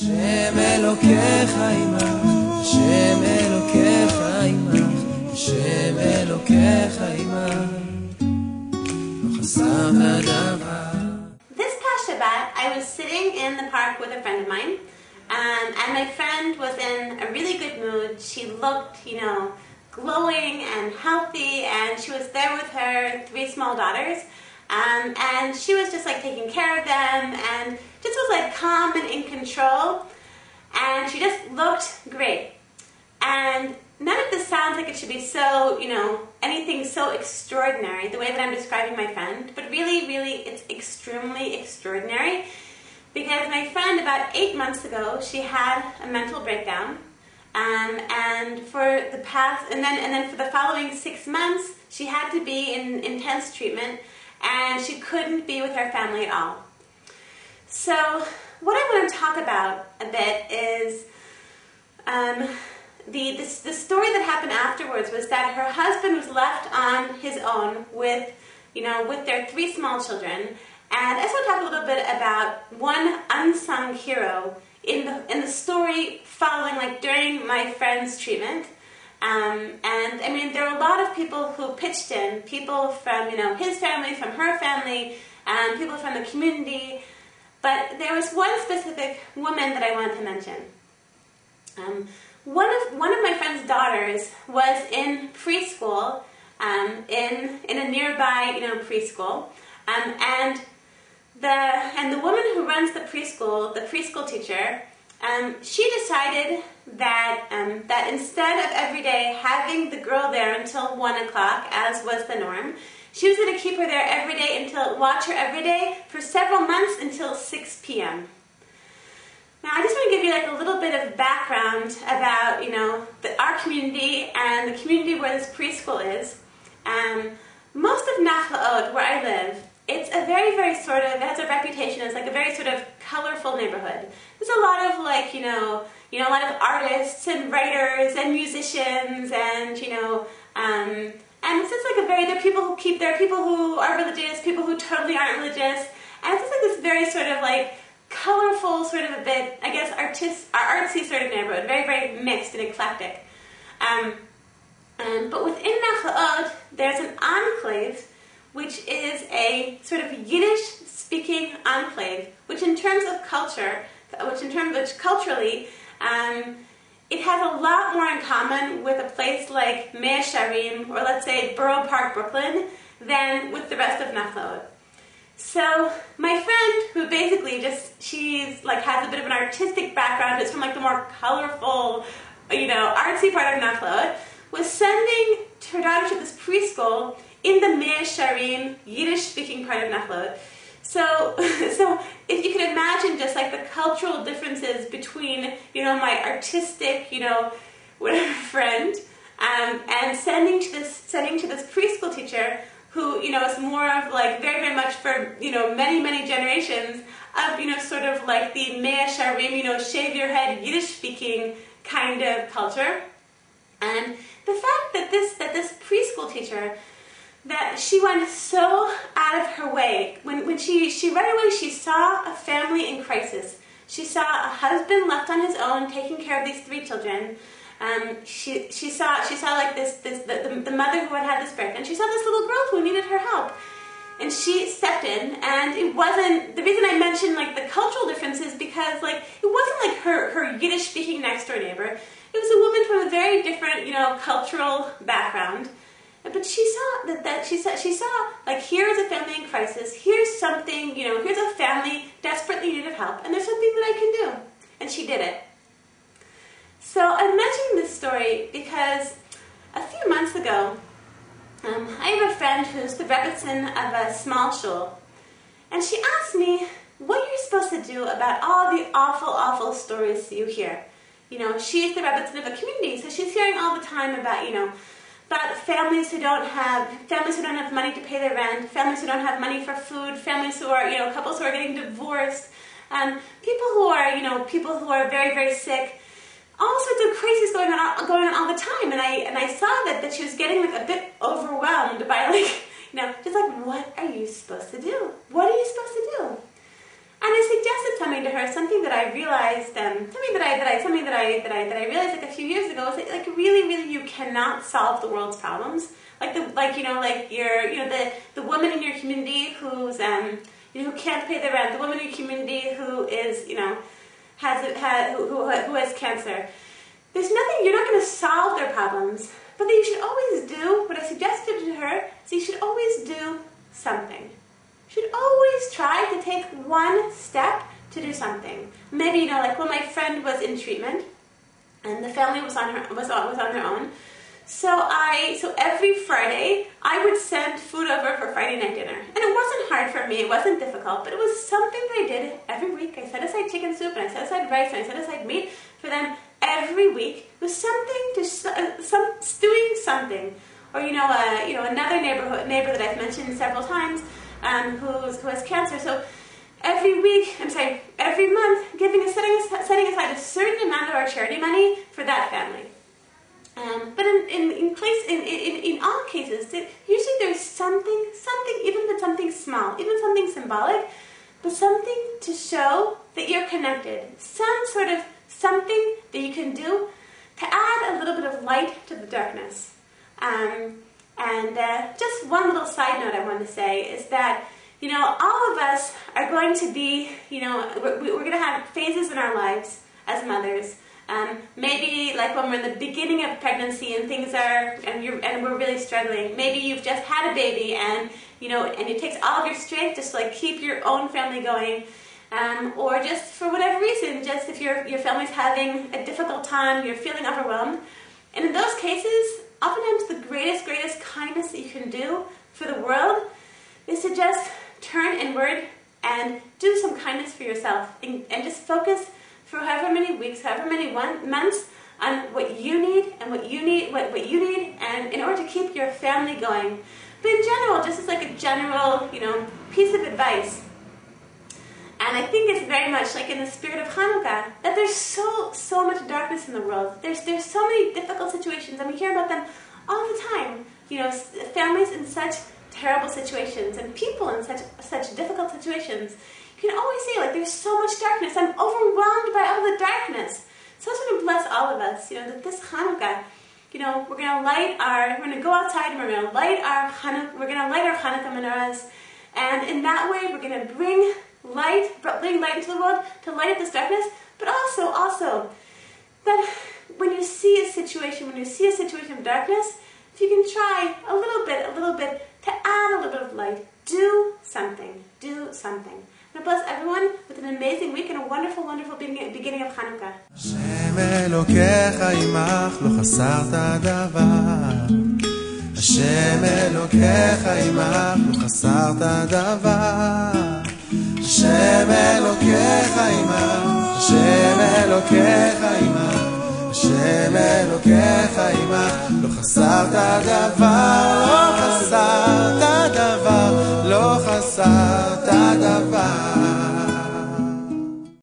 השם אלוקיך עמך, השם אלוקיך עמך, השם אלוקיך עמך, לא חסרת דבר. This past Shabbat, I was sitting in the park with a friend of mine, and my friend was in a really good mood. She looked, glowing and healthy, and she was there with her 3 small daughters, and she was just like taking care of them, and just was like calm and in control, and she just looked great. And none of this sounds like it should be so, anything so extraordinary, the way that I'm describing my friend, but really, really, it's extremely extraordinary, because my friend, about 8 months ago, she had a mental breakdown, and for the past, and then for the following 6 months, she had to be in intense treatment, and she couldn't be with her family at all. So what I want to talk about a bit is the story that happened afterwards was that her husband was left on his own with their 3 small children, and I just want to talk a little bit about one unsung hero in the story following, like, during my friend's treatment. And I mean, there were a lot of people who pitched in, people from, his family, from her family, people from the community, but there was one specific woman that I wanted to mention. One of my friend's daughters was in preschool, in a nearby, preschool, and the woman who runs the preschool teacher, she decided that instead of every day having the girl there until 1 o'clock, as was the norm, she was going to keep her there every day watch her every day for several months until 6 p.m. Now, I just want to give you like a little bit of background about, our community and the community where this preschool is. Most of Nachlaot, where I live, it's a very, very it has a reputation as like a very sort of colorful neighborhood. There's a lot of like, a lot of artists and writers and musicians and, and it's just like there are people who are religious, people who totally aren't religious, and it's just like this very sort of like colorful, sort of a bit, I guess, artsy sort of neighborhood, very, very mixed and eclectic. But within Nachlaot, there's an enclave, which is a sort of Yiddish-speaking enclave, which culturally, it has a lot more in common with a place like Mea Shearim, or let's say Borough Park, Brooklyn, than with the rest of Nachlaot. So my friend, who basically she's like has a bit of an artistic background, is from like the more colorful, artsy part of Nachlaot, was sending her daughter to this preschool in the Mea Shearim, Yiddish-speaking part of Nachlaot. So if you can imagine just like the cultural differences between, my artistic, whatever friend, and sending to this preschool teacher who, is more of like very, very much for, many, many generations of, sort of like the Mea Shearim, shave your head, Yiddish-speaking kind of culture. And the fact that this preschool teacher, that she went so out of her way. When she right away, she saw a family in crisis. She saw a husband left on his own, taking care of these 3 children. She saw like the mother who had this breakdown. She saw this little girl who needed her help. And she stepped in, and it wasn't, the reason I mentioned like the cultural differences, because like it wasn't like her Yiddish speaking next door neighbor. It was a woman from a very different, cultural background. But she saw she saw like, here is a family in crisis, here's something, here's a family desperately needed help, and there's something that I can do. And she did it. So I'm mentioning this story because a few months ago, I have a friend who's the rebbitzin of a small shul, and she asked me what you're supposed to do about all the awful, awful stories you hear. She's the rebbitzin of a community, so she's hearing all the time about, about families who don't have money to pay their rent, families who don't have money for food, families who are, couples who are getting divorced, people who are very, very sick. All sorts of crazies going on all the time, and I saw that she was getting like a bit overwhelmed by like, just like, what are you supposed to do? What are you supposed to do? And I suggested something to her, something that I realized, something that I realized like a few years ago was that, like, really, you cannot solve the world's problems. The woman in your community who's who can't pay the rent, the woman in your community who is who has cancer. There's nothing, you're not going to solve their problems, but that you should always do, what I suggested to her, is you should always do something. You should always try to take one step to do something. Maybe, like when my friend was in treatment, and the family was on their own, so every Friday, I would send food over for Friday night dinner. And it wasn't hard for me, it wasn't difficult, but it was something that I did every week. I set aside chicken soup, and I set aside rice, and I set aside meat for them every week. It was doing something. Or, another neighbor that I've mentioned several times, who has cancer. So every month, setting aside a certain amount of our charity money for that family. But in all cases, usually there's something, even if it's something small, even something symbolic, but something to show that you're connected. Some sort of something that you can do to add a little bit of light to the darkness. Just one little side note I want to say is that, all of us are going to be, we're going to have phases in our lives as mothers. Maybe like when we're in the beginning of pregnancy and things are, and we're really struggling. Maybe you've just had a baby and it takes all of your strength just to like keep your own family going. Or just for whatever reason, just if your family's having a difficult time, you're feeling overwhelmed. And in those cases, oftentimes the greatest kindness that you can do for the world is to just turn inward and do some kindness for yourself and just focus for however many weeks, however many months on what you need and what you need and in order to keep your family going. But in general, just as like a general, piece of advice, and I think it's very much like in the spirit of Hanukkah, that there's so much darkness in the world. There's so many difficult situations, and we hear about them all the time. Families in such terrible situations, and people in such difficult situations. You can always say, like, there's so much darkness. I'm overwhelmed by all the darkness. So I just want to bless all of us, that this Hanukkah, we're going to go outside and we're going to light our Hanukkah menorahs, and in that way we're going to bring light into the world to light up this darkness. But also that when you see a situation of darkness, if you can try a little bit to add a little bit of light, do something. And bless everyone with an amazing week and a wonderful beginning of Hanukkah. השם אלוקיך עמך לא חסרת דבר. השם אלוקיך עמך לא חסרת דבר. השם אלוקיך עמך, השם אלוקיך עמך, השם אלוקיך עמך לא חסרת דבר.